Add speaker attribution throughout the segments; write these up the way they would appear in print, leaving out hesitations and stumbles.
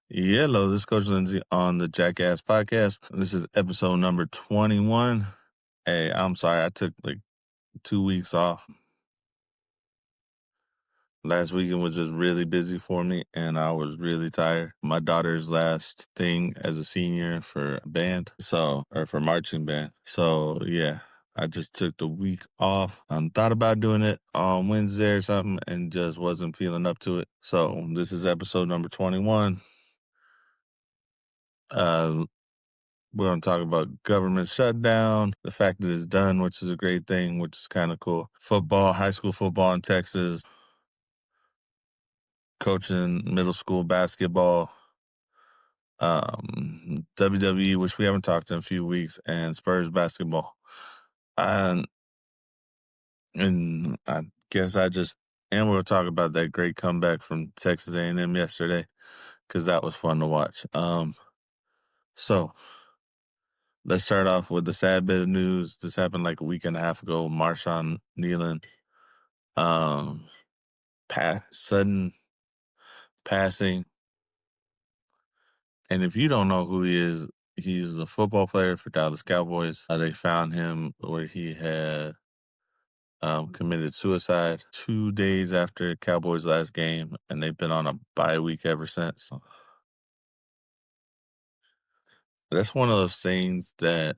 Speaker 1: Hello, this is Coach Lindsay on the Jackass Podcast. This is episode number 21. Hey, I'm sorry, I took like 2 weeks off. Last weekend was just really busy for me and I was really tired. My daughter's last thing as a senior for band, or for marching band. So, yeah, I just took the week off. Thought about doing it on Wednesday or something and just wasn't feeling up to it. So, this is episode number 21. We're going to talk about government shutdown, the fact that it's done, which is a great thing, which is kind of cool. Football, high school football in Texas, coaching middle school basketball, WWE, which we haven't talked in a few weeks, and Spurs basketball. And I guess and we'll talk about that great comeback from Texas A&M yesterday, because that was fun to watch. So let's start off with the sad bit of news. This happened like a week and a half ago. Marshawn Nealon, sudden passing. And if you don't know who he is, he's a football player for Dallas Cowboys. They found him where he had committed suicide 2 days after Cowboys' last game, and they've been on a bye week ever since. That's one of those things that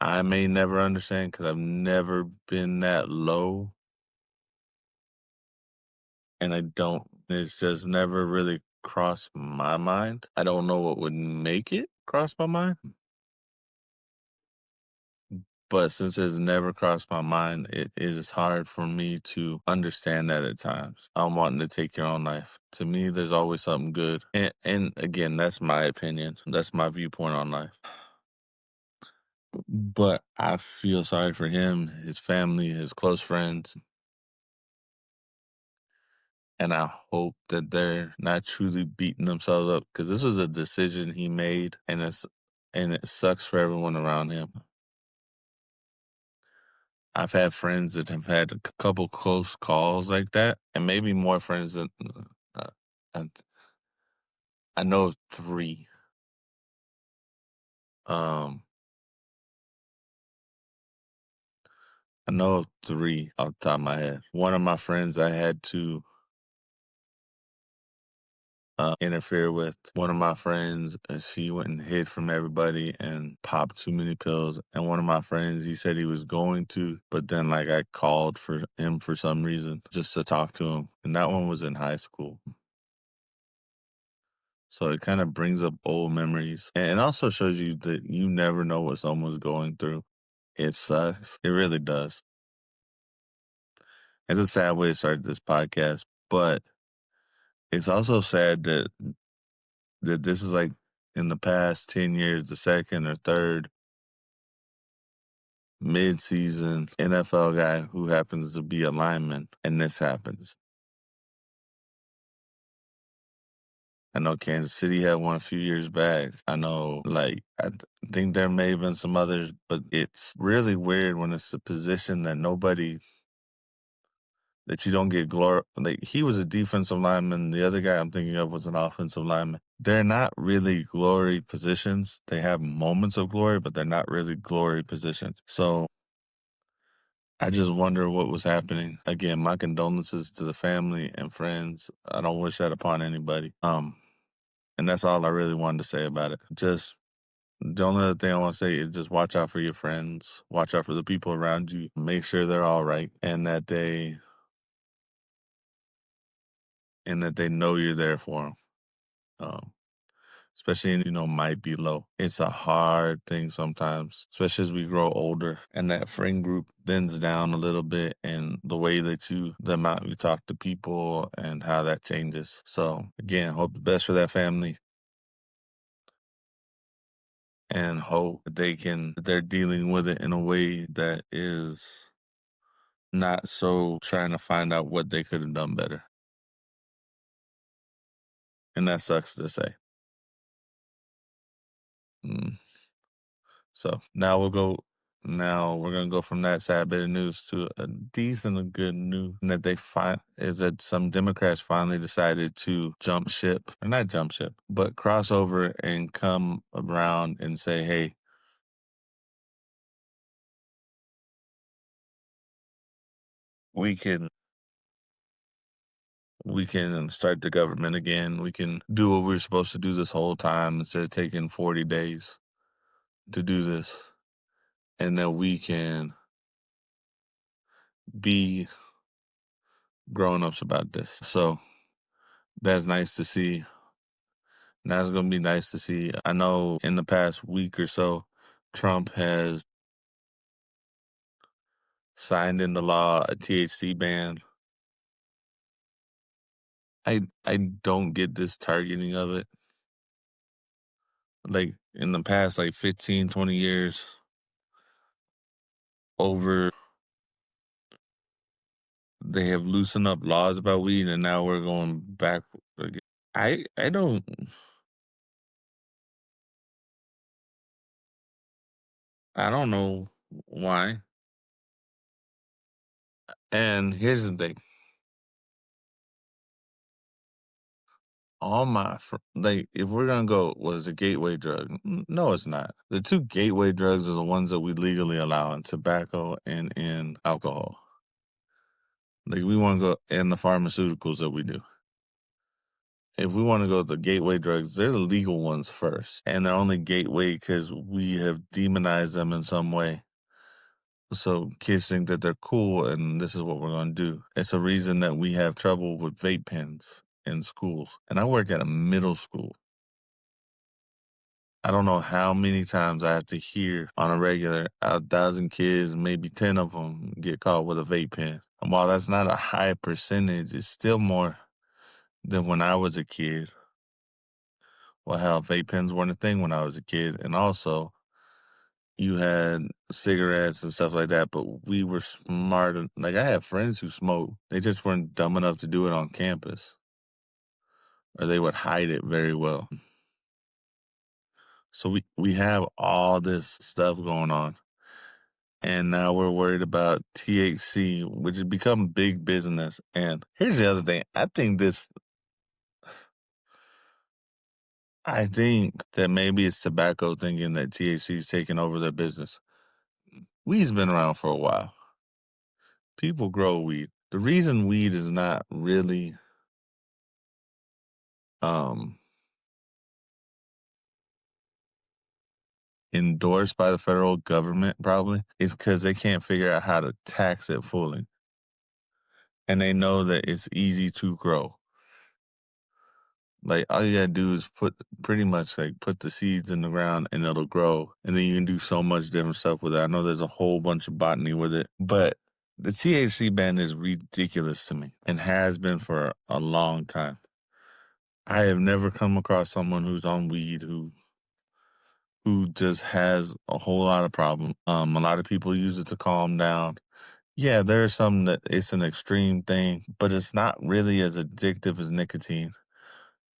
Speaker 1: I may never understand because I've never been that low. And it's just never really crossed my mind. I don't know what would make it cross my mind. But since it's never crossed my mind, it is hard for me to understand that at times. I'm wanting to take your own life. To me, there's always something good. And again, that's my opinion. That's my viewpoint on life. But I feel sorry for him, his family, his close friends. And I hope that they're not truly beating themselves up, because this was a decision he made, and it sucks for everyone around him. I've had friends that have had a couple close calls like that, and maybe more friends than I, I know of 3. I know of 3 off the top of my head. One of my friends I had to interfere with. One of my friends, she went and hid from everybody and popped too many pills. And one of my friends, he said he was going to, but then like I called for him for some reason just to talk to him. And that one was in high school. So it kind of brings up old memories. And it also shows you that you never know what someone's going through. It sucks. It really does. It's a sad way to start this podcast, but it's also sad that this is like in the past 10 years, the second or third mid-season NFL guy who happens to be a lineman, and this happens. I know Kansas City had one a few years back. I know, I think there may have been some others, but it's really weird when it's a position that you don't get glory. Like, he was a defensive lineman. The other guy I'm thinking of was an offensive lineman. They're not really glory positions. They have moments of glory, but they're not really glory positions. So I just wonder what was happening. Again, my condolences to the family and friends. I don't wish that upon anybody. And that's all I really wanted to say about it. Just the only other thing I want to say is just watch out for your friends. Watch out for the people around you. Make sure they're all right, and that they know you're there for them. Especially, might be low. It's a hard thing sometimes, especially as we grow older and that friend group thins down a little bit, and the amount you talk to people and how that changes. So again, hope the best for that family, and hope they're dealing with it in a way that is not so trying to find out what they could have done better. And that sucks to say. So now we'll go Now we're gonna go from that sad bit of news to a decent of good news that they find is that some Democrats finally decided to jump ship, or not jump ship, but cross over and come around and say, hey, we can we can start the government again. We can do what we are supposed to do this whole time instead of taking 40 days to do this. And that we can be grown-ups about this. So that's nice to see. That's going to be nice to see. I know in the past week or so, Trump has signed into law a THC ban. I don't get this targeting of it. Like in the past, like 15, 20 years, over they have loosened up laws about weed, and now we're going back again. I don't I don't know why. And here's the thing. All my like, if we're gonna go, what is a gateway drug? No, it's not. The two gateway drugs are the ones that we legally allow in tobacco and in alcohol. Like we want to go in the pharmaceuticals that we do. If we want to go the gateway drugs, they're the legal ones first, and they're only gateway because we have demonized them in some way. So kids think that they're cool, and this is what we're gonna do. It's a reason that we have trouble with vape pens in schools. And I work at a middle school. I don't know how many times I have to hear on a regular, a thousand kids, maybe 10 of them get caught with a vape pen. And while that's not a high percentage, it's still more than when I was a kid. Well, hell, vape pens weren't a thing when I was a kid. And also, you had cigarettes and stuff like that, but we were smart. Like, I have friends who smoke. They just weren't dumb enough to do it on campus, or they would hide it very well. So we have all this stuff going on. And now we're worried about THC, which has become big business. And here's the other thing. I think that maybe it's tobacco thinking that THC is taking over their business. Weed's been around for a while. People grow weed. The reason weed is not really endorsed by the federal government probably is because they can't figure out how to tax it fully. And they know that it's easy to grow. Like all you gotta do is put the seeds in the ground and it'll grow. And then you can do so much different stuff with it. I know there's a whole bunch of botany with it. But the THC ban is ridiculous to me and has been for a long time. I have never come across someone who's on weed who just has a whole lot of problems. A lot of people use it to calm down. Yeah, there's some that it's an extreme thing, but it's not really as addictive as nicotine.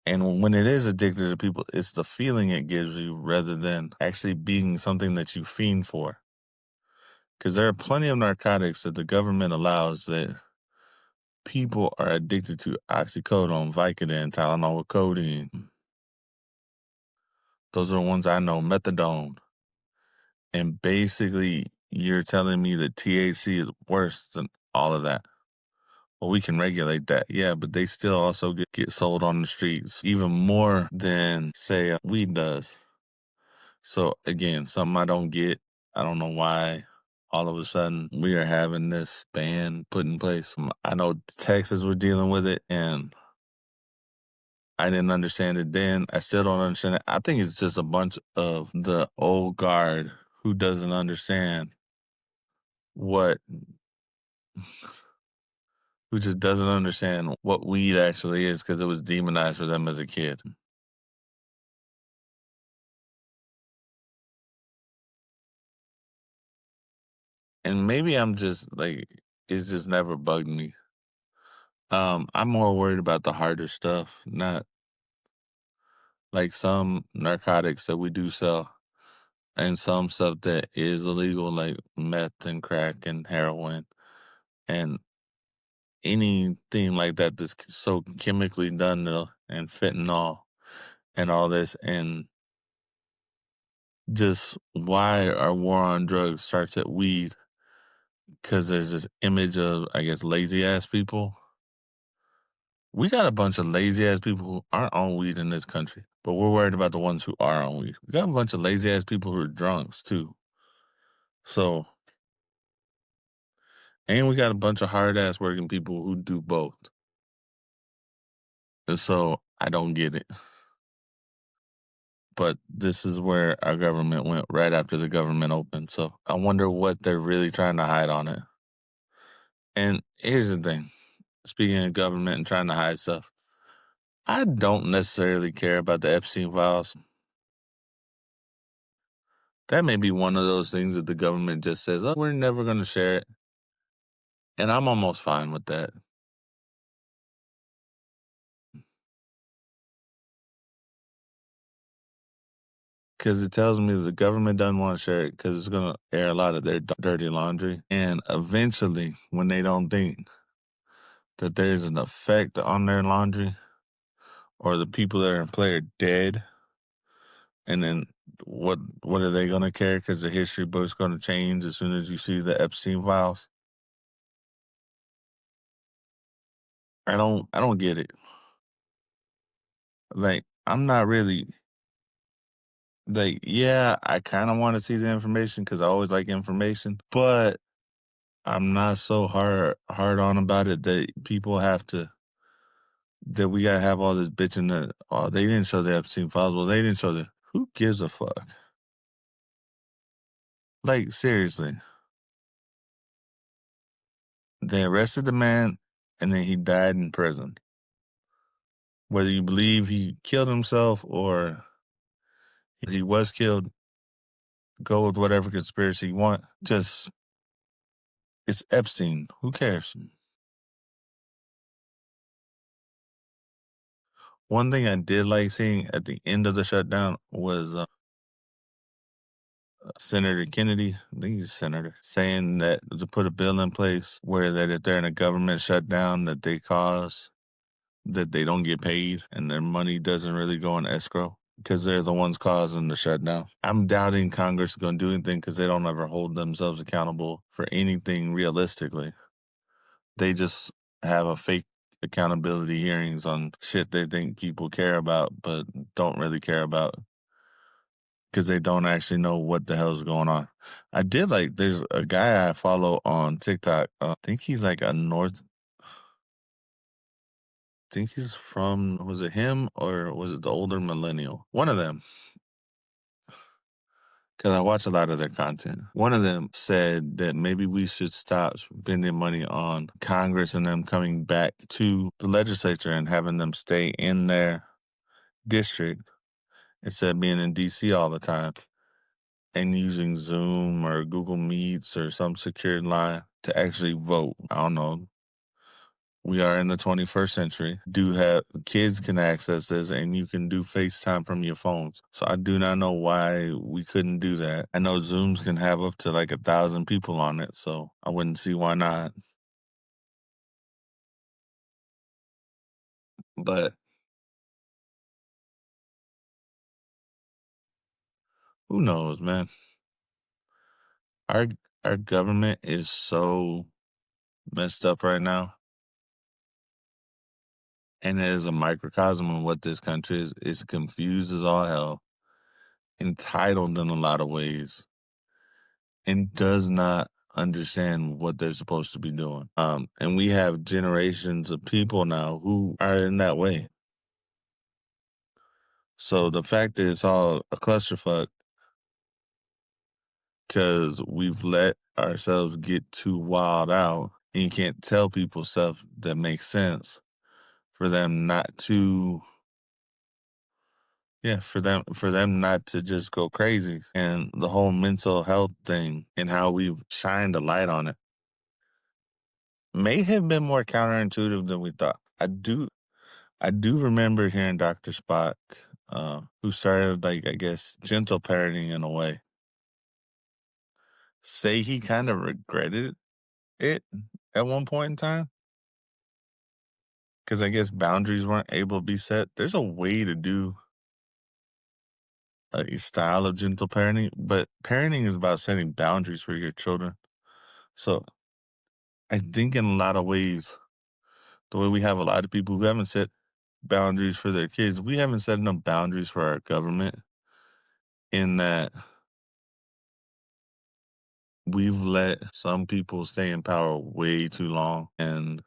Speaker 1: And when it is addictive to people, it's the feeling it gives you rather than actually being something that you fiend for. Because there are plenty of narcotics that the government allows that people are addicted to: oxycodone, Vicodin, Tylenol with codeine. Those are the ones I know, methadone. And basically, you're telling me that THC is worse than all of that. Well, we can regulate that, yeah, but they still also get sold on the streets even more than, say, weed does. So, again, something I don't get. I don't know why all of a sudden we are having this ban put in place. I know Texas was dealing with it, and I didn't understand it then. I still don't understand it. I think it's just a bunch of the old guard who doesn't understand what who just doesn't understand what weed actually is because it was demonized for them as a kid. And maybe I'm just like, it's just never bugged me. I'm more worried about the harder stuff, not like some narcotics that we do sell. and some stuff that is illegal, like meth and crack and heroin and anything like that that's so chemically done and fentanyl and all this. And just why our war on drugs starts at weed, because there's this image of, I guess, lazy ass people. We got a bunch of lazy ass people who aren't on weed in this country, but we're worried about the ones who are on weed. We got a bunch of lazy ass people who are drunks too. So, and we got a bunch of hard ass working people who do both. And so I don't get it. But this is where our government went right after the government opened. So I wonder what they're really trying to hide on it. And here's the thing, speaking of government and trying to hide stuff, I don't necessarily care about the Epstein files. That may be one of those things that the government just says, oh, we're never going to share it. And I'm almost fine with that. Because it tells me that the government doesn't want to share it because it's going to air a lot of their dirty laundry. And eventually, when they don't think that there's an effect on their laundry or the people that are in play are dead, and then what are they going to care? Because the history book's going to change as soon as you see the Epstein files. I don't get it. Like, I'm not really like, yeah, I kind of want to see the information because I always like information, but I'm not so hard on about it that people have to, that we gotta have all this bitching that, oh, they didn't show the Epstein files. Well, they didn't show the, who gives a fuck? Like, seriously. They arrested the man and then he died in prison. Whether you believe he killed himself or he was killed, go with whatever conspiracy you want. Just, it's Epstein. Who cares? One thing I did like seeing at the end of the shutdown was Senator Kennedy, I think he's a senator, saying that to put a bill in place where that if they're in a government shutdown that they cause, that they don't get paid and their money doesn't really go in escrow because they're the ones causing the shutdown. I'm doubting Congress is going to do anything because they don't ever hold themselves accountable for anything realistically. They just have a fake accountability hearings on shit they think people care about but don't really care about because they don't actually know what the hell is going on. I did like, there's a guy I follow on TikTok. I think he's like I think he's from, was it him or was it the older millennial? One of them, because I watch a lot of their content. One of them said that maybe we should stop spending money on Congress and them coming back to the legislature and having them stay in their district instead of being in DC all the time and using Zoom or Google Meets or some secured line to actually vote. I don't know. We are in the 21st century. Do have kids can access this and you can do FaceTime from your phones. So I do not know why we couldn't do that. I know Zooms can have up to like 1,000 people on it, so I wouldn't see why not. But who knows, man? Our our government is so messed up right now. And it is a microcosm of what this country is. It's confused as all hell, entitled in a lot of ways, and does not understand what they're supposed to be doing. And we have generations of people now who are in that way. So the fact that it's all a clusterfuck because we've let ourselves get too wild out, and you can't tell people stuff that makes sense for them not to, yeah, for them not to just go crazy. And the whole mental health thing and how we've shined a light on it may have been more counterintuitive than we thought. I do remember hearing Dr. Spock, who started, like, I guess, gentle parenting in a way. say he kind of regretted it at one point in time because I guess boundaries weren't able to be set. There's a way to do a style of gentle parenting, but parenting is about setting boundaries for your children. So I think in a lot of ways, the way we have a lot of people who haven't set boundaries for their kids, we haven't set enough boundaries for our government in that we've let some people stay in power way too long and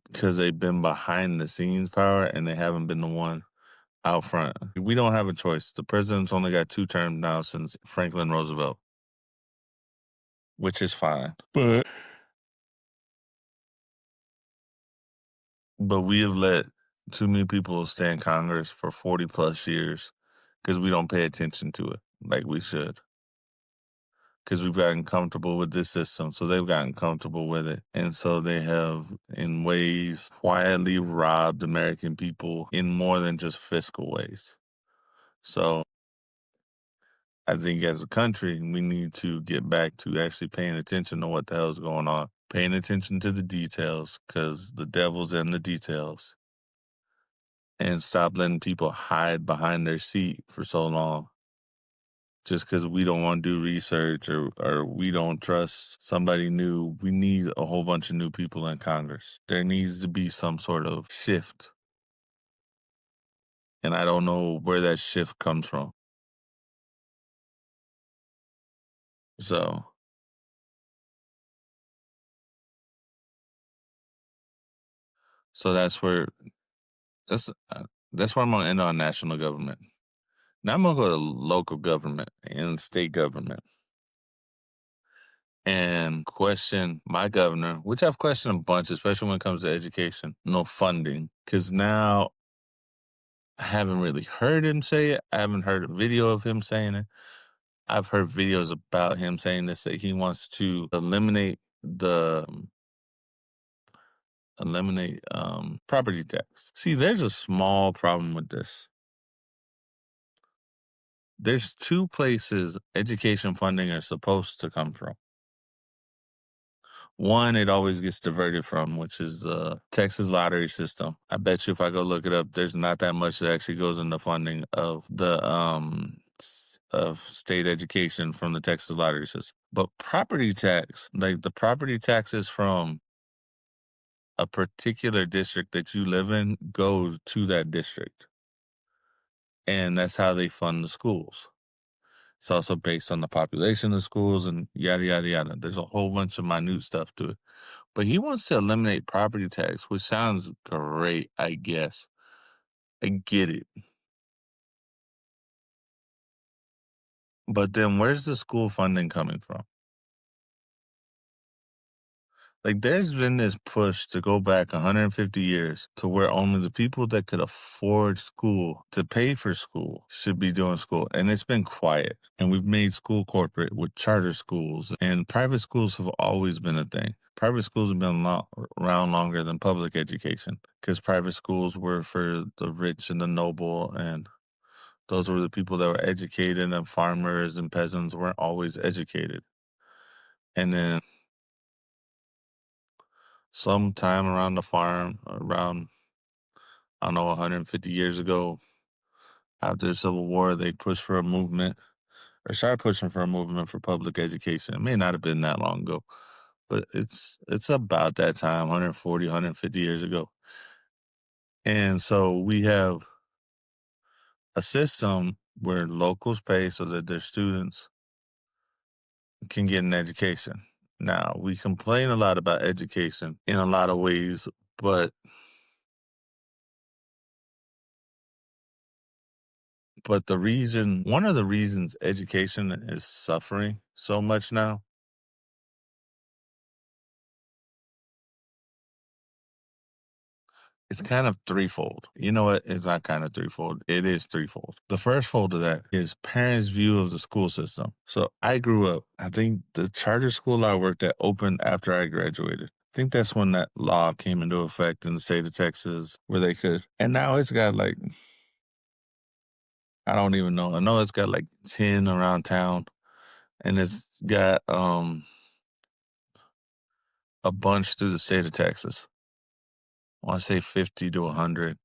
Speaker 1: because they've been behind the scenes power and they haven't been the one out front. We don't have a choice. The president's only got 2 terms now since Franklin Roosevelt, which is fine. But we have let too many people stay in Congress for 40 plus years because we don't pay attention to it like we should. Because we've gotten comfortable with this system, so they've gotten comfortable with it. And so they have, in ways, quietly robbed American people in more than just fiscal ways. So I think as a country, we need to get back to actually paying attention to what the hell is going on, paying attention to the details because the devil's in the details, and stop letting people hide behind their seat for so long just because we don't want to do research or we don't trust somebody new. We need a whole bunch of new people in Congress. There needs to be some sort of shift. And I don't know where that shift comes from. So, so that's that's where I'm gonna end on national government. Now I'm gonna go to local government and state government and question my governor, which I've questioned a bunch, especially when it comes to education, no funding. Because now I haven't really heard him say it. I haven't heard a video of him saying it. I've heard videos about him saying this that he wants to eliminate property tax. See, there's a small problem with this. There's 2 places education funding is supposed to come from. One, it always gets diverted from, which is the Texas lottery system. I bet you if I go look it up, there's not that much that actually goes into funding of the of state education from the Texas lottery system. But property tax, like the property taxes from a particular district that you live in, goes to that district. And that's how they fund the schools. It's also based on the population of schools and yada, yada, yada. There's a whole bunch of minute stuff to it. But he wants to eliminate property tax, which sounds great, I guess. I get it. But then where's the school funding coming from? Like, there's been this push to go back 150 years to where only the people that could afford school to pay for school should be doing school. And it's been quiet. And we've made school corporate with charter schools. And private schools have always been a thing. Private schools have been around longer than public education because private schools were for the rich and the noble. And those were the people that were educated, and farmers and peasants weren't always educated. And then sometime around the farm, around, I don't know, 150 years ago, after the Civil War, they pushed for a movement or started pushing for a movement for public education. It may not have been that long ago, but it's about that time, 140, 150 years ago. And so we have a system where locals pay so that their students can get an education. Now, we complain a lot about education in a lot of ways, but one of the reasons education is suffering so much now, it's kind of threefold. You know what? It's not kind of threefold. It is threefold. The first fold of that is parents' view of the school system. So I grew up, I think the charter school I worked at opened after I graduated. I think that's when that law came into effect in the state of Texas where they could. And now it's got like, I don't even know. I know it's got like 10 around town. and it's got a bunch through the state of Texas. I want to say 50 to 100.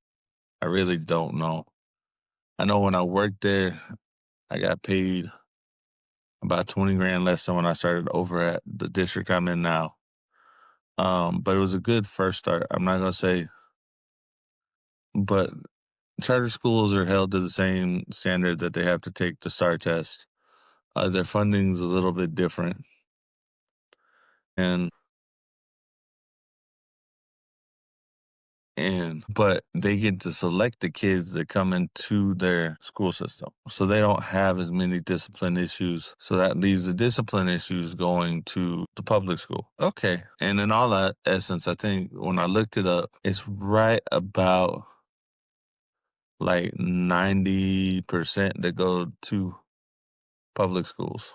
Speaker 1: I really don't know. I know when I worked there, I got paid about 20 grand less than when I started over at the district I'm in now. But it was a good first start. I'm not gonna say, but charter schools are held to the same standard that they have to take the STAR test. Their funding's a little bit different, and but they get to select the kids that come into their school system. So they don't have as many discipline issues. So that leaves the discipline issues going to the public school. Okay. And in all that essence, I think when I looked it up, it's right about like 90% that go to public schools.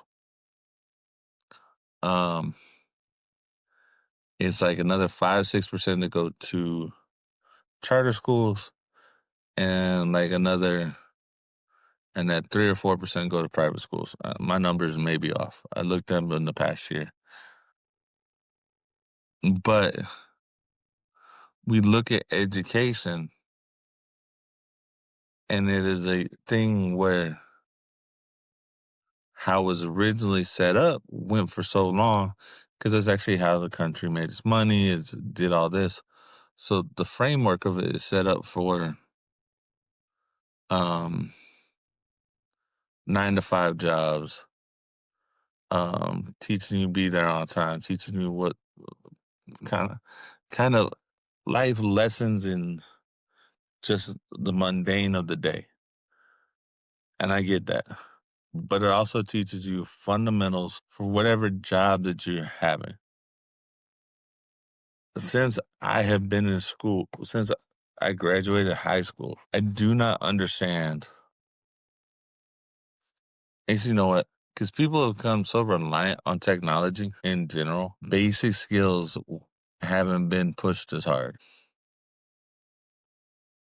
Speaker 1: Um, it's like another 5-6% that go to charter schools, and like another, and that 3 or 4% go to private schools. My numbers may be off. I looked at them in the past year, but we look at education, and it is a thing where how it was originally set up went for so long because that's actually how the country made its money. It did all this. So the framework of it is set up for um 9 to 5 jobs, teaching you to be there on time, teaching you what kind of kind of life lessons in just the mundane of the day. And I get that. But it also teaches you fundamentals for whatever job that you're having. Since I have been in school, since I graduated high school, I do not understand. Actually, you know what? Because people have become so reliant on technology in general, basic skills haven't been pushed as hard.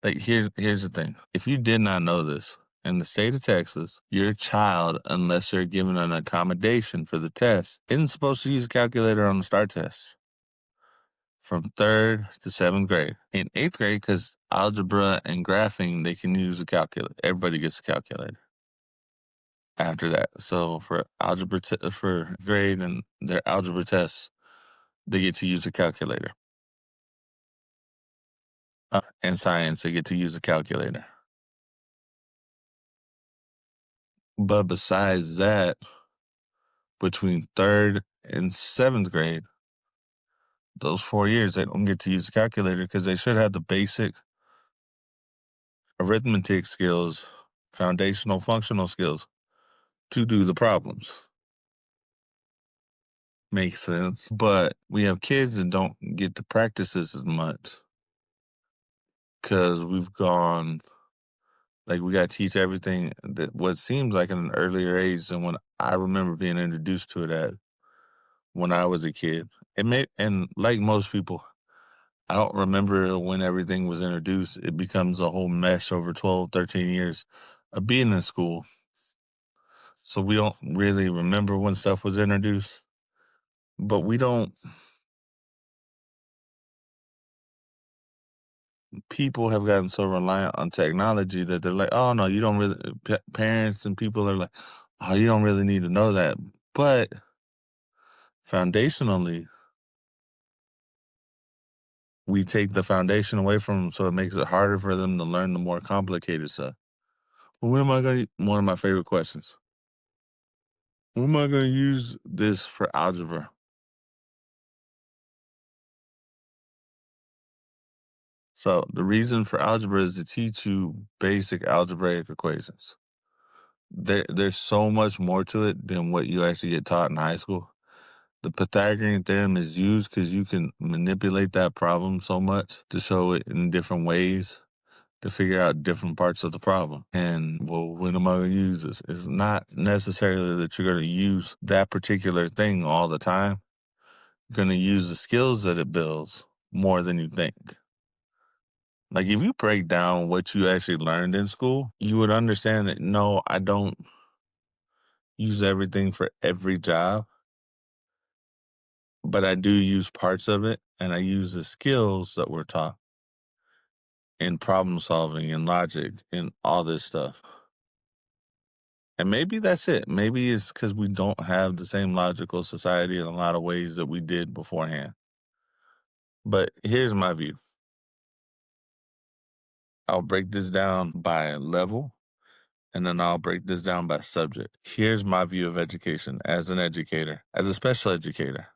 Speaker 1: Like here's the thing. If you did not know this, in the state of Texas, your child, unless they're given an accommodation for the test, isn't supposed to use a calculator on the STAR test from 3rd to 7th grade. In 8th grade, because algebra and graphing, they can use a calculator. Everybody gets a calculator after that. So for for grade and their algebra tests, they get to use a calculator. And science, they get to use a calculator. But besides that, between 3rd and 7th grade, those 4 years, they don't get to use a calculator because they should have the basic arithmetic skills, foundational functional skills to do the problems. Makes sense. But we have kids that don't get to practice this as much because we've gone, like, we got to teach everything that what seems like at an earlier age than when I remember being introduced to it at when I was a kid. And like most people, I don't remember when everything was introduced. It becomes a whole mess over 12, 13 years of being in school. So we don't really remember when stuff was introduced. But we don't, people have gotten so reliant on technology that they're like, oh no, you don't really, parents and people are like, oh, you don't really need to know that. But foundationally, we take the foundation away from them, so it makes it harder for them to learn the more complicated stuff. Well, when am I going to, one of my favorite questions, when am I going to use this for algebra? So the reason for algebra is to teach you basic algebraic equations. There's so much more to it than what you actually get taught in high school. The Pythagorean theorem is used because you can manipulate that problem so much to show it in different ways to figure out different parts of the problem. And, well, when am I going to use this? It's not necessarily that you're going to use that particular thing all the time. You're going to use the skills that it builds more than you think. Like, if you break down what you actually learned in school, you would understand that, no, I don't use everything for every job, but I do use parts of it, and I use the skills that we're taught in problem solving and logic and all this stuff. And maybe that's it. Maybe it's because we don't have the same logical society in a lot of ways that we did beforehand. But here's my view. I'll break this down by level, and then I'll break this down by subject. Here's my view of education as an educator, as a special educator.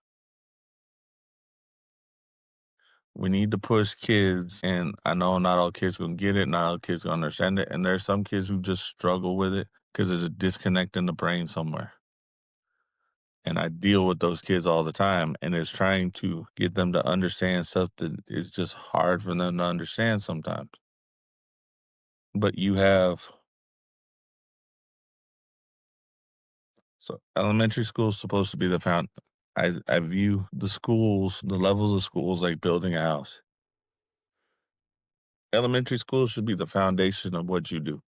Speaker 1: We need to push kids, and I know not all kids gonna get it, not all kids gonna understand it, and there's some kids who just struggle with it because there's a disconnect in the brain somewhere. And I deal with those kids all the time, and it's trying to get them to understand stuff that is just hard for them to understand sometimes. But you have so elementary school is supposed to be the found. I view the schools, the levels of schools like building a house. Elementary school should be the foundation of what you do.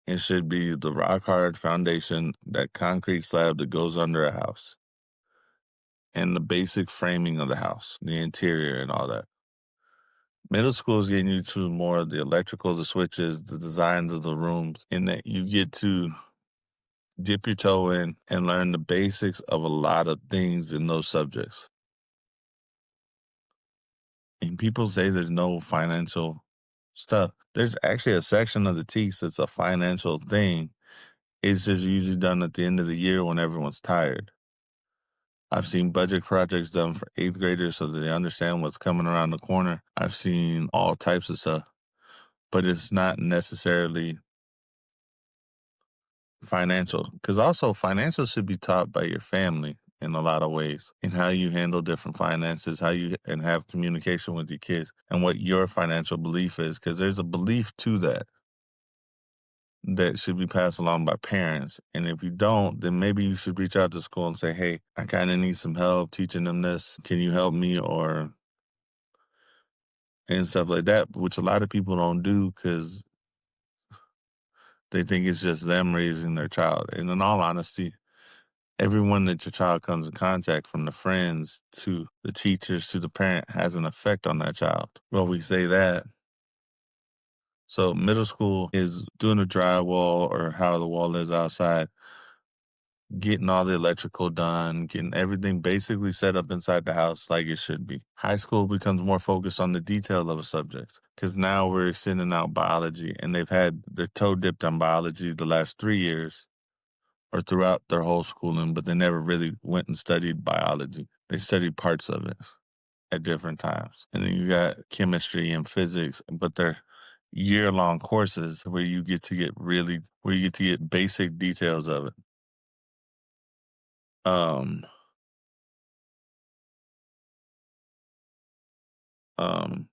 Speaker 1: It should be the rock hard foundation, that concrete slab that goes under a house, and the basic framing of the house, the interior and all that. Middle school is getting you to more of the electrical, the switches, the designs of the rooms, and that you get to dip your toe in and learn the basics of a lot of things in those subjects. And people say there's no financial stuff. There's actually a section of the TEAS that's a financial thing. It's just usually done at the end of the year when everyone's tired. I've seen budget projects done for eighth graders so that they understand what's coming around the corner. I've seen all types of stuff, but it's not necessarily financial. Because also, financial should be taught by your family in a lot of ways, in how you handle different finances, how you and have communication with your kids, and what your financial belief is. Because there's a belief to that that should be passed along by parents. And if you don't, then maybe you should reach out to school and say, hey, I kind of need some help teaching them this. Can you help me? Or, and stuff like that, which a lot of people don't do because they think it's just them raising their child. And in all honesty, everyone that your child comes in contact, from the friends to the teachers to the parent, has an effect on that child. Well, we say that. So middle school is doing the drywall or how the wall is outside, getting all the electrical done, getting everything basically set up inside the house like it should be. High school becomes more focused on the detail of a subject because now we're sending out biology, and they've had their toe dipped on biology the last 3 years or throughout their whole schooling, but they never really went and studied biology. They studied parts of it at different times. And then you got chemistry and physics, but they're year-long courses where you get to get basic details of it. Um, um,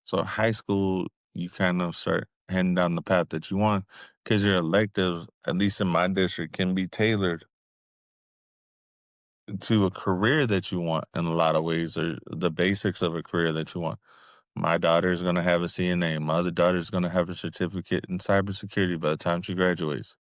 Speaker 1: so high school, you kind of start heading down the path that you want because your electives, at least in my district, can be tailored to a career that you want in a lot of ways, or the basics of a career that you want. My daughter is going to have a CNA. My other daughter is going to have a certificate in cybersecurity by the time she graduates.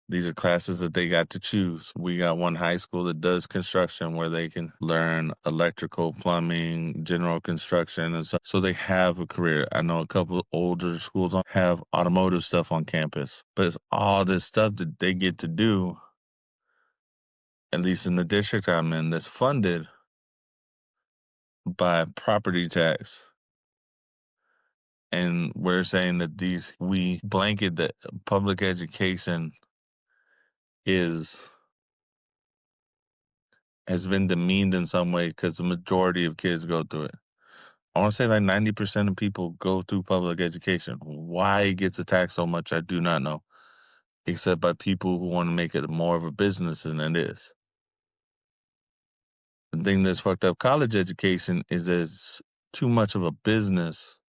Speaker 1: These are classes that they got to choose. We got one high school that does construction where they can learn electrical, plumbing, general construction, and so they have a career. I know a couple older schools have automotive stuff on campus, but it's all this stuff that they get to do, at least in the district I'm in, that's funded by property tax. And we're saying that we blanket that public education is has been demeaned in some way because the majority of kids go through it. I want to say like 90% of people go through public education. Why it gets attacked so much, I do not know, except by people who want to make it more of a business than it is. The thing that's fucked up college education is it's too much of a business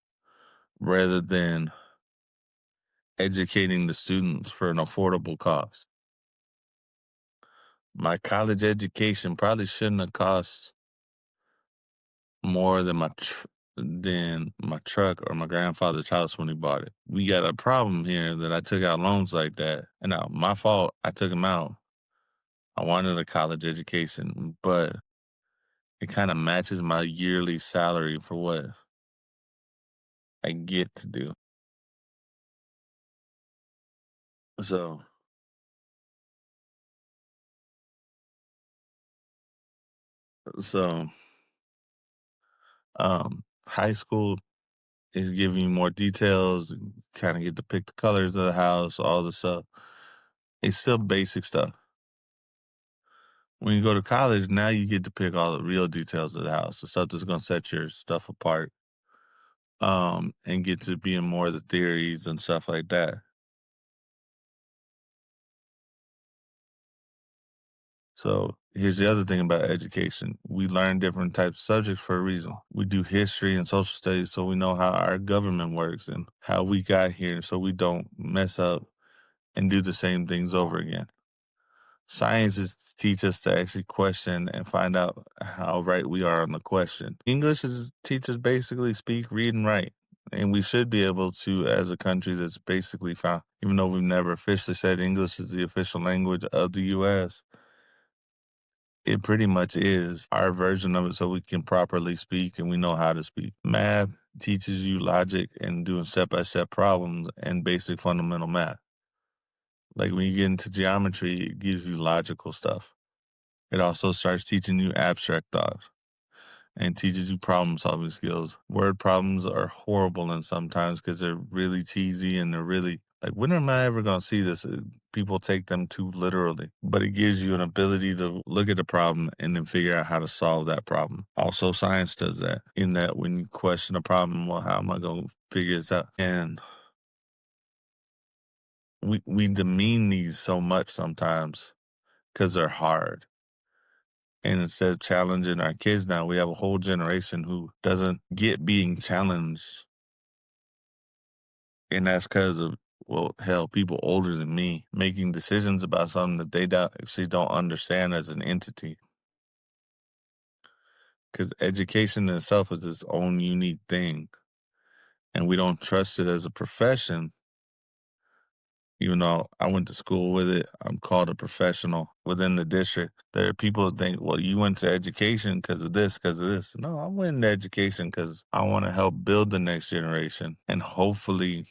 Speaker 1: rather than educating the students for an affordable cost. My college education probably shouldn't have cost more than than my truck or my grandfather's house when he bought it. We got a problem here that I took out loans like that. And now my fault, I took them out. I wanted a college education, but it kind of matches my yearly salary for what I get to do. So, so, high school is giving you more details, kind of get to pick the colors of the house, all the stuff. It's still basic stuff. When you go to college, now you get to pick all the real details of the house, the stuff that's gonna set your stuff apart, and get to be in more of the theories and stuff like that. So here's the other thing about education. We learn different types of subjects for a reason. We do history and social studies so we know how our government works and how we got here so we don't mess up and do the same things over again. Sciences teach us to actually question and find out how right we are on the question. English is teach us basically speak, read, and write. And we should be able to, as a country that's basically found, even though we've never officially said English is the official language of the US, it pretty much is our version of it so we can properly speak and we know how to speak. Math teaches you logic and doing step by step problems and basic fundamental math. Like when you get into geometry, it gives you logical stuff. It also starts teaching you abstract thought and teaches you problem solving skills. Word problems are horrible and sometimes because they're really cheesy and they're really like, when am I ever going to see this? People take them too literally, but it gives you an ability to look at the problem and then figure out how to solve that problem. Also, science does that in that when you question a problem, well, how am I going to figure this out? And we demean these so much sometimes because they're hard. And instead of challenging our kids now, we have a whole generation who doesn't get being challenged. And that's because of, well, hell, people older than me making decisions about something that they don't, actually don't understand as an entity. Because education in itself is its own unique thing. And we don't trust it as a profession. Even though I went to school with it, I'm called a professional within the district. There are people who think, well, you went to education because of this, because of this. No, I went into education because I want to help build the next generation. And hopefully,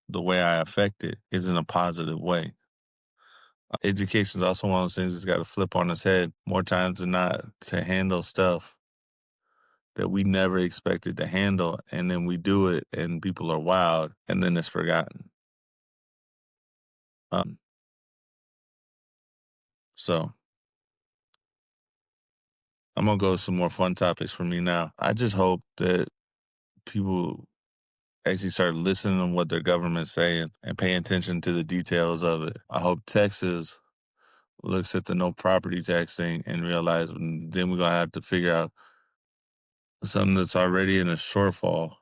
Speaker 1: the way I affect it is in a positive way. Education is also one of those things that's got to flip on its head more times than not to handle stuff that we never expected to handle. And then we do it, and people are wild, and then it's forgotten. Um, so I'm gonna go to some more fun topics for me now. I just hope that people actually start listening to what their government's saying and paying attention to the details of it. I hope Texas looks at the no property tax thing and realize then we're gonna have to figure out something that's already in a shortfall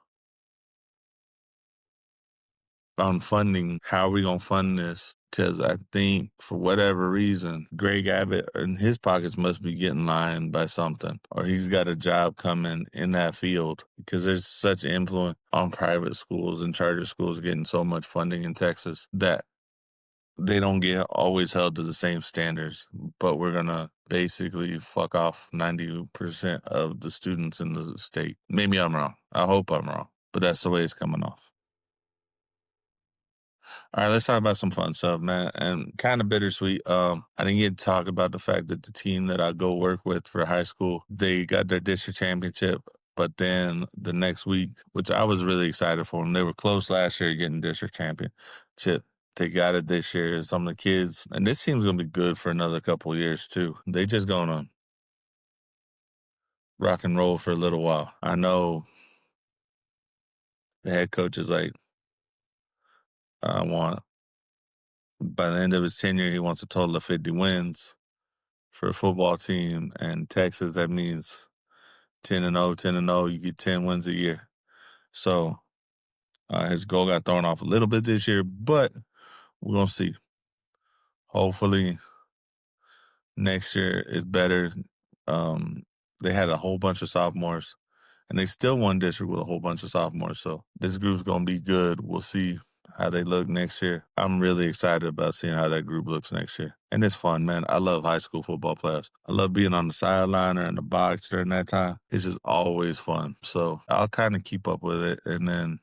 Speaker 1: on funding. How are we gonna fund this? Because I think for whatever reason, Greg Abbott and his pockets must be getting lined by something, or he's got a job coming in that field because there's such influence on private schools and charter schools getting so much funding in Texas that they don't get always held to the same standards. But we're gonna basically fuck off 90% of the students in the state. Maybe I'm wrong. I hope I'm wrong, but that's the way it's coming off. All right, let's talk about some fun stuff, man. And kind of bittersweet. I didn't get to talk about the fact that the team that I go work with for high school, they got their district championship. But then the next week, which I was really excited for them, they were close last year getting district championship. They got it this year. Some of the kids, and this team's gonna be good for another couple of years too. They just gonna rock and roll for a little while. I know the head coach is like, I want by the end of his tenure, he wants a total of 50 wins for a football team. And Texas, that means 10 and 0, 10 and 0. You get 10 wins a year. So his goal got thrown off a little bit this year, but we're gonna see. Hopefully, next year is better. They had a whole bunch of sophomores, and they still won district with a whole bunch of sophomores. So this group's gonna be good. We'll see how they look next year. I'm really excited about seeing how that group looks next year. And it's fun, man. I love high school football playoffs. I love being on the sideline or in the box during that time. It's just always fun. So I'll kind of keep up with it. And then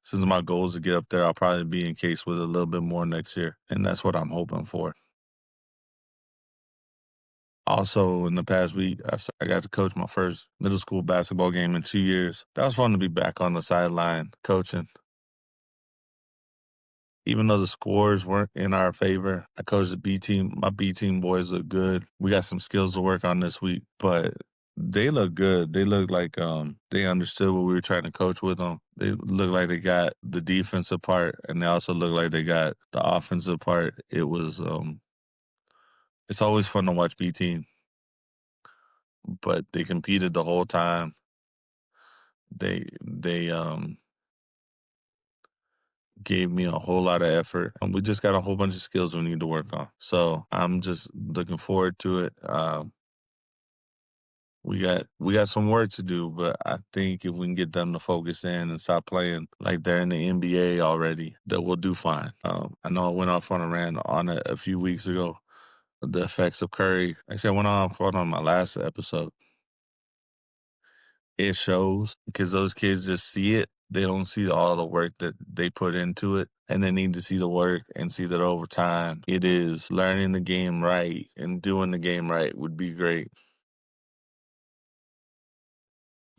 Speaker 1: since my goal is to get up there, I'll probably be in case with it a little bit more next year. And that's what I'm hoping for. Also, in the past week, I got to coach my first middle school basketball game in 2 years. That was fun to be back on the sideline coaching. Even though the scores weren't in our favor, I coached the B team. My B team boys look good. We got some skills to work on this week, but they look good. They look like they understood what we were trying to coach with them. They look like they got the defensive part, and they also look like they got the offensive part. It's always fun to watch B team, but they competed the whole time. They gave me a whole lot of effort. And we just got a whole bunch of skills we need to work on. So I'm just looking forward to it. We got some work to do, but I think if we can get them to focus in and stop playing like they're in the NBA already, that we'll do fine. I know I went off on a rant on it a few weeks ago. The effects of Curry. Actually, I went off on my last episode. It shows because those kids just see it. They don't see all the work that they put into it, and they need to see the work and see that over time it is learning the game right and doing the game right would be great.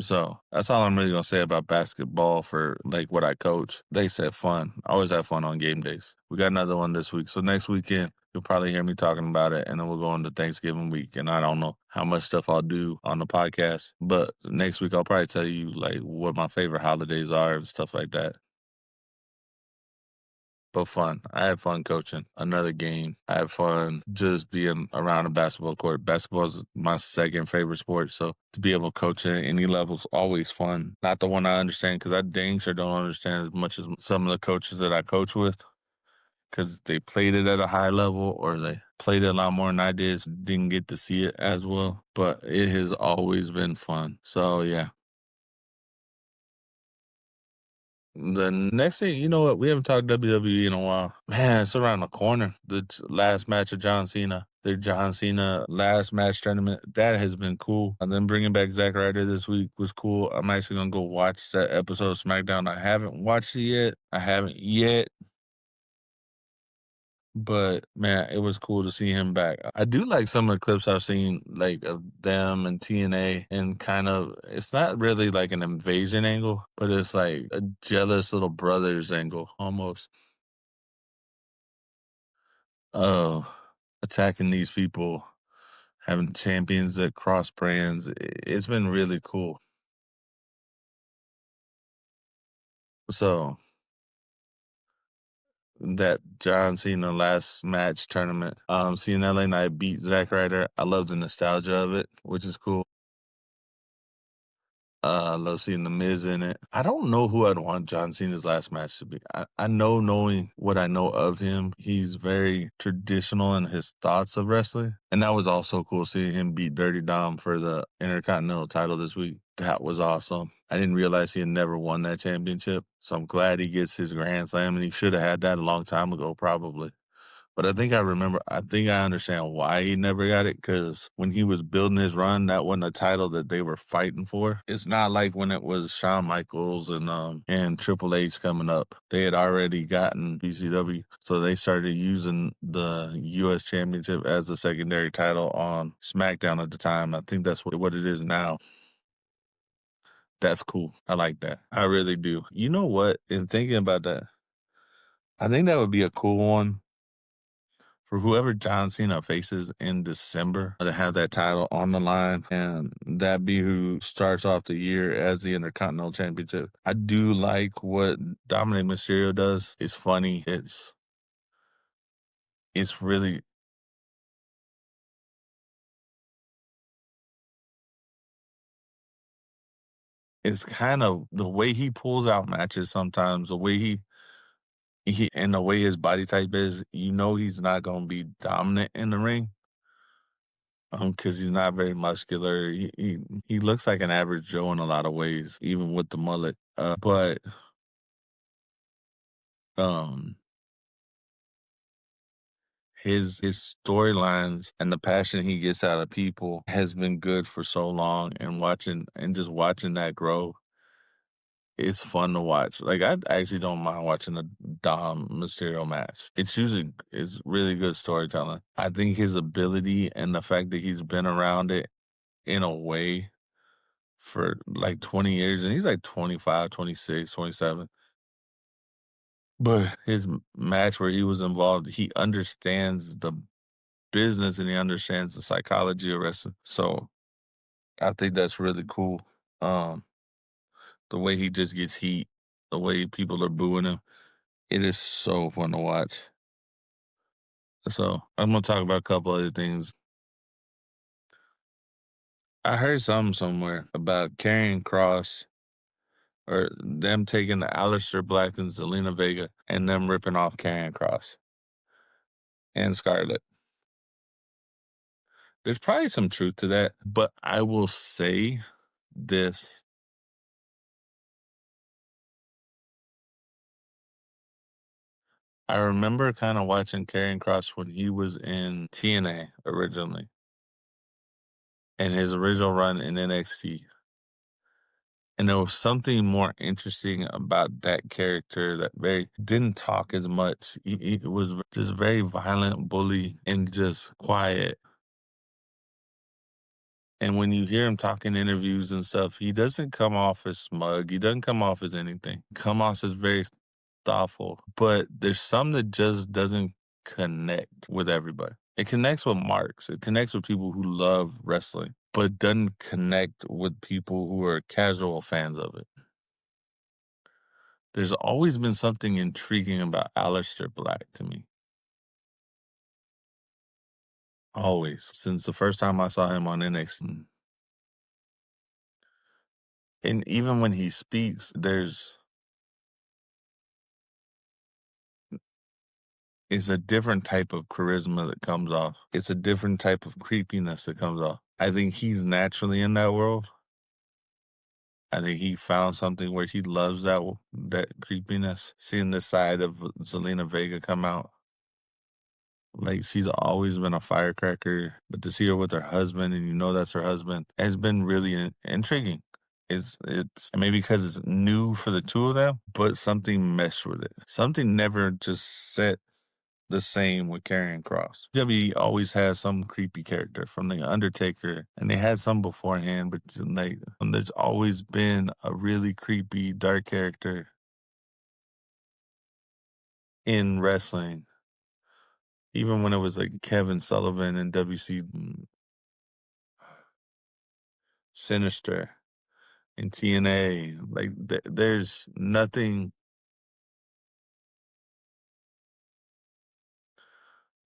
Speaker 1: So that's all I'm really gonna say about basketball for like what I coach. They said fun. I always have fun on game days. We got another one this week. So next weekend you'll probably hear me talking about it, and then we'll go into Thanksgiving week. And I don't know how much stuff I'll do on the podcast, but next week I'll probably tell you like what my favorite holidays are and stuff like that. But fun. I had fun coaching another game. I had fun just being around a basketball court. Basketball is my second favorite sport. So to be able to coach at any level is always fun. Not the one I understand because I dang sure don't understand as much as some of the coaches that I coach with because they played it at a high level or they played it a lot more than I did. So didn't get to see it as well. But it has always been fun. So yeah. The next thing, you know what? We haven't talked WWE in a while. Man, it's around the corner. The last match of John Cena, the John Cena last match tournament. That has been cool. And then bringing back Zack Ryder this week was cool. I'm actually going to go watch that episode of SmackDown. I haven't watched it yet. I haven't yet. But man, it was cool to see him back. I do like some of the clips I've seen, like of them and TNA, and kind of it's not really like an invasion angle, but it's like a jealous little brothers angle almost. Oh, attacking these people, having champions that cross brands. It's been really cool. So that John Cena last match tournament, seeing LA Knight beat Zack Ryder, I love the nostalgia of it, which is cool. I love seeing The Miz in it. I don't know who I'd want John Cena's last match to be. I know knowing what I know of him, he's very traditional in his thoughts of wrestling. And that was also cool seeing him beat Dirty Dom for the Intercontinental title this week. That was awesome. I didn't realize he had never won that championship. So I'm glad he gets his Grand Slam, and he should have had that a long time ago, probably. But I think I understand why he never got it, because when he was building his run, that wasn't a title that they were fighting for. It's not like when it was Shawn Michaels and Triple H coming up. They had already gotten BCW, so they started using the U.S. Championship as a secondary title on SmackDown at the time. I think that's what it is now. That's cool. I like that. I really do. You know what? In thinking about that, I think that would be a cool one for whoever John Cena faces in December to have that title on the line, and that be who starts off the year as the Intercontinental Championship. I do like what Dominic Mysterio does. It's funny. It's really it's kind of the way he pulls out matches sometimes, the way he and the way his body type is, he's not gonna be dominant in the ring. Because he's not very muscular. He looks like an average Joe in a lot of ways, even with the mullet. But um, his storylines and the passion he gets out of people has been good for so long, and just watching that grow, it's fun to watch. Like I actually don't mind watching a Dom Mysterio match. It's really good storytelling. I think his ability and the fact that he's been around it in a way for like 20 years, and he's like 25, 26, 27. But his match where he was involved, he understands the business and he understands the psychology of wrestling. So I think that's really cool. Um, the way he just gets heat, the way people are booing him, it is so fun to watch. So I'm gonna talk about a couple other things. I heard something somewhere about carrying cross or them taking the Aleister Black and Zelina Vega and them ripping off Karrion Cross and Scarlett. There's probably some truth to that, but I will say this. I remember kind of watching Karrion Cross when he was in TNA originally and his original run in NXT. And there was something more interesting about that character that very didn't talk as much. He was just very violent, bully, and just quiet. And when you hear him talk in interviews and stuff, he doesn't come off as smug. He doesn't come off as anything. Come off as very thoughtful. But there's some that just doesn't connect with everybody. It connects with marks. It connects with people who love wrestling, but doesn't connect with people who are casual fans of it. There's always been something intriguing about Aleister Black to me. Always. Since the first time I saw him on NXT. And even when he speaks, it's a different type of charisma that comes off. It's a different type of creepiness that comes off. I think he's naturally in that world. I think he found something where he loves that creepiness. Seeing the side of Zelina Vega come out. Like she's always been a firecracker, but to see her with her husband and you know that's her husband has been really intriguing. It's maybe because it's new for the two of them, but something meshed with it. Something never just set the same with Karrion Cross. WWE always has some creepy character from the Undertaker, and they had some beforehand, but like there's always been a really creepy dark character in wrestling. Even when it was like Kevin Sullivan and WC Sinister in TNA, like there's nothing.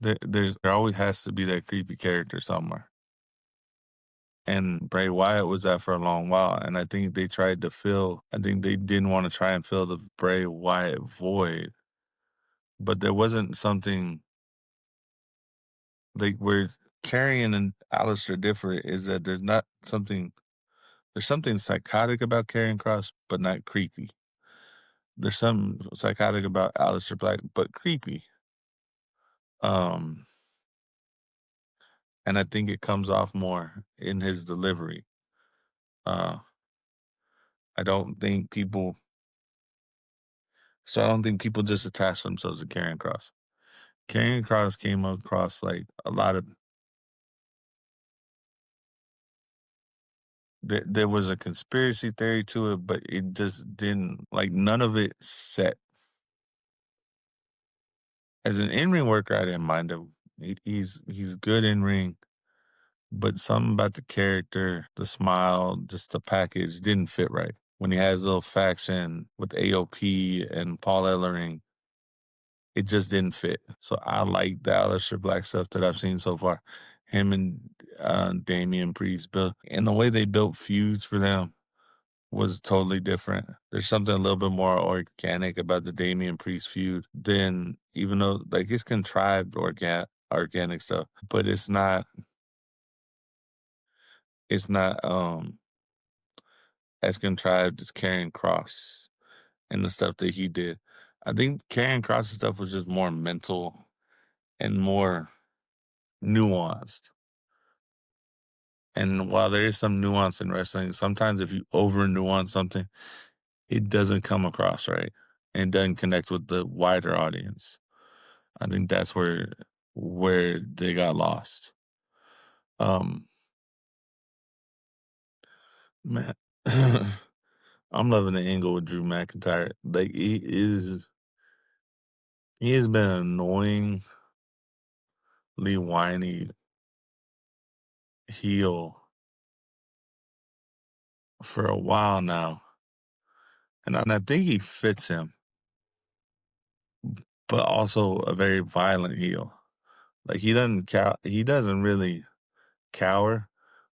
Speaker 1: There always has to be that creepy character somewhere. And Bray Wyatt was that for a long while. And I think they tried to fill, I think they didn't want to try and fill the Bray Wyatt void. But there wasn't something like where Karrion and Alistair differ is that there's something psychotic about Karrion Cross, but not creepy. There's something psychotic about Alistair Black, but creepy. Um, and I think it comes off more in his delivery. Uh, I don't think people I don't think people just attach themselves to Karrion Cross. Karrion Cross came across like a lot of there was a conspiracy theory to it, but it just didn't like none of it set. As an in-ring worker, I didn't mind him. He's good in ring, but something about the character, the smile, just the package didn't fit right. When he has a little faction with AOP and Paul Ellering, it just didn't fit. So I like the Aleister Black stuff that I've seen so far. Him and Damian Priest built, and the way they built feuds for them was totally different. There's something a little bit more organic about the Damian Priest feud than even though like it's contrived organic stuff, but it's not. it's not as contrived as carrying Cross and the stuff that he did. I think carrying Cross's stuff was just more mental and more nuanced. And while there is some nuance in wrestling, sometimes if you over nuance something, it doesn't come across right and doesn't connect with the wider audience. I think that's where they got lost. Um, man, I'm loving the angle with Drew McIntyre. Like he has been annoyingly whiny heel for a while now, and I think he fits him, but also a very violent heel. Like he doesn't really cower,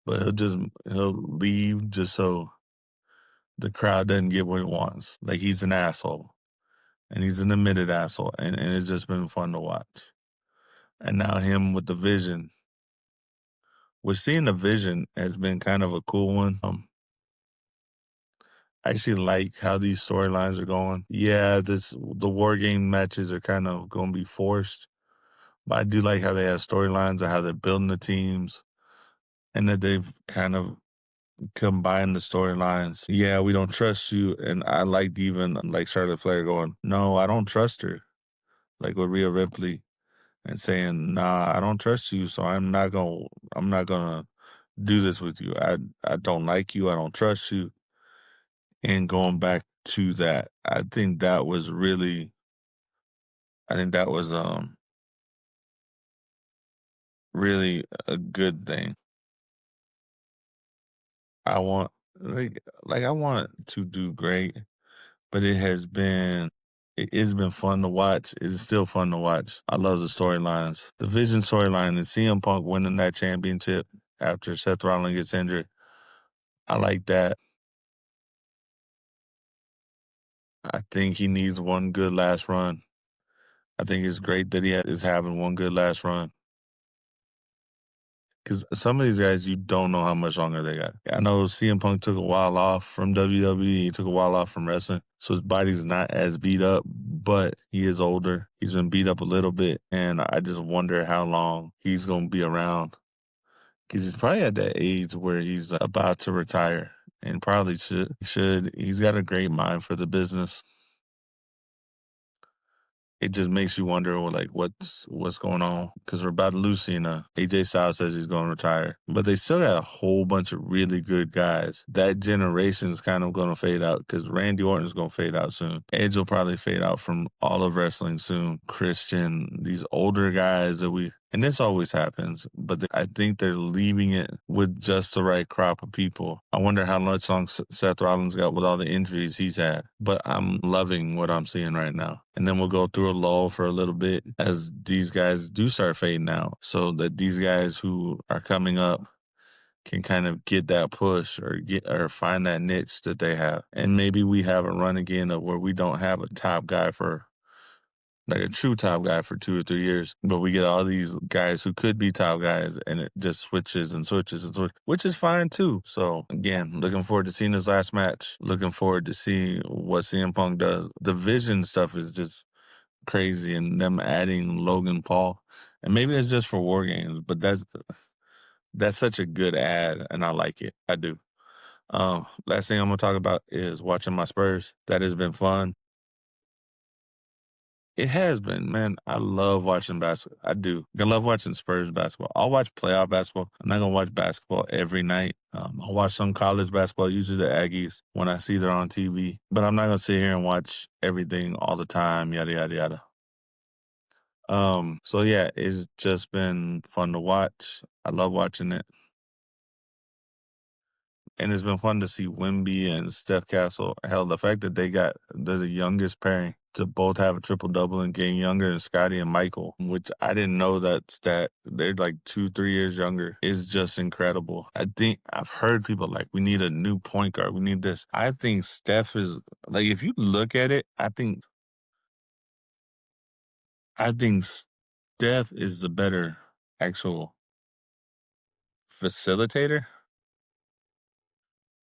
Speaker 1: but he'll leave just so the crowd doesn't get what he wants. Like he's an asshole, and he's an admitted asshole, and it's just been fun to watch. And now him with the vision, which seeing the vision has been kind of a cool one. I actually like how these storylines are going. Yeah, the war game matches are kind of going to be forced, but I do like how they have storylines and how they're building the teams, and that they've kind of combined the storylines. Yeah, we don't trust you, and I liked even like Charlotte Flair going, "No, I don't trust her," like with Rhea Ripley, and saying, "Nah, I don't trust you, so I'm not gonna do this with you. I don't like you. I don't trust you." And going back to that, I think that was really a good thing. I want I want to do great, but it's been fun to watch. It is still fun to watch. I love the storylines. The Vision storyline and CM Punk winning that championship after Seth Rollins gets injured. I like that. I think he needs one good last run. I think it's great that is having one good last run. Because some of these guys, you don't know how much longer they got. I know CM Punk took a while off from WWE. He took a while off from wrestling. So his body's not as beat up, but he is older. He's been beat up a little bit. And I just wonder how long he's going to be around. Because he's probably at that age where he's about to retire and probably should. He's got a great mind for the business. It just makes you wonder, well, like, what's going on? Because we're about to lose Cena. AJ Styles says he's going to retire, but they still got a whole bunch of really good guys. That generation is kind of going to fade out because Randy Orton's going to fade out soon. Edge will probably fade out from all of wrestling soon. Christian, these older guys and this always happens, but I think they're leaving it with just the right crop of people. I wonder how much long Seth Rollins got with all the injuries he's had, but I'm loving what I'm seeing right now. And then we'll go through a lull for a little bit as these guys do start fading out so that these guys who are coming up can kind of get that push or find that niche that they have. And maybe we have a run again of where we don't have a top guy for like a true top guy for 2 or 3 years, but we get all these guys who could be top guys, and it just switches and switches and switches, which is fine too. So again, looking forward to seeing his last match. Looking forward to see what CM Punk does. The Vision stuff is just crazy, and them adding Logan Paul, and maybe it's just for War Games, but that's such a good ad, and I like it. I do. Last thing I'm gonna talk about is watching my Spurs. That has been fun. It has been, man. I love watching basketball. I do. I love watching Spurs basketball. I'll watch playoff basketball. I'm not gonna watch basketball every night. I'll watch some college basketball, usually the Aggies, when I see they're on TV. But I'm not gonna sit here and watch everything all the time. Yada yada yada. So yeah, it's just been fun to watch. I love watching it. And it's been fun to see Wimby and Steph Castle. Hell, the fact that they're the youngest pairing to both have a triple double and getting younger than Scotty and Michael, which I didn't know that stat. They're like 2, 3 years younger. Is just incredible. I think I've heard people like, we need a new point guard. We need this. I think Steph is like, if you look at it, I think Steph is the better actual facilitator.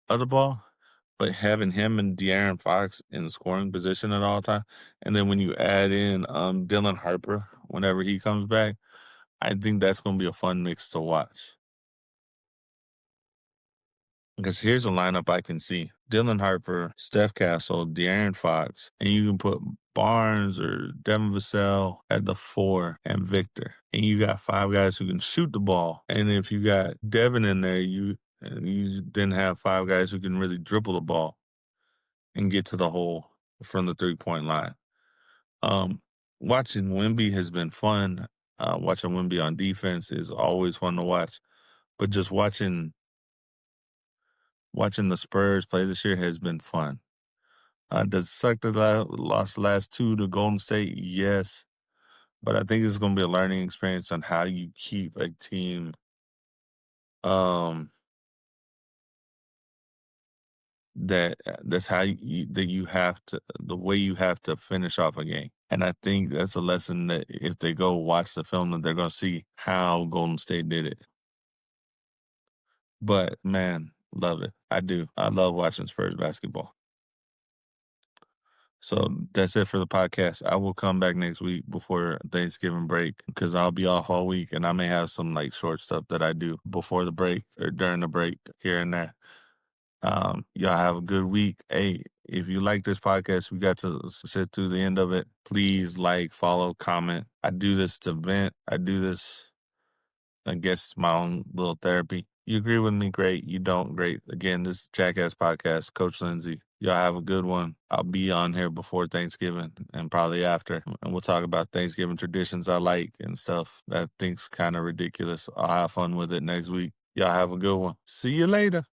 Speaker 1: of the ball, but having him and De'Aaron Fox in scoring position at all time, and then when you add in Dylan Harper whenever he comes back, I think that's gonna be a fun mix to watch. Because here's a lineup I can see: Dylan Harper, Steph Castle, De'Aaron Fox, and you can put Barnes or Devin Vassell at the 4 and Victor. And you got 5 guys who can shoot the ball. And if you got Devin in there, you then have 5 guys who can really dribble the ball and get to the hole from the 3-point line. Um, Watching Wemby has been fun. Watching Wemby on defense is always fun to watch. But just watching the Spurs play this year has been fun. Does it suck that I lost the last 2 to Golden State? Yes. But I think it's gonna be a learning experience on how you keep a team, um, that's how you have to the way you have to finish off a game. And I think that's a lesson that if they go watch the film, that they're gonna see how Golden State did it. But, man, love it. I do. I love watching Spurs basketball. So that's it for the podcast. I will come back next week before Thanksgiving break because I'll be off all week and I may have some like short stuff that I do before the break or during the break here and there. Y'all have a good week. Hey, if you like this podcast, we got to sit through the end of it. Please like, follow, comment. I do this to vent. I do this, I guess, it's my own little therapy. You agree with me? Great. You don't? Great. Again, this is Jackass Podcast. Coach Lindsay. Y'all have a good one. I'll be on here before Thanksgiving and probably after. And we'll talk about Thanksgiving traditions I like and stuff that I think's kind of ridiculous. I'll have fun with it next week. Y'all have a good one. See you later.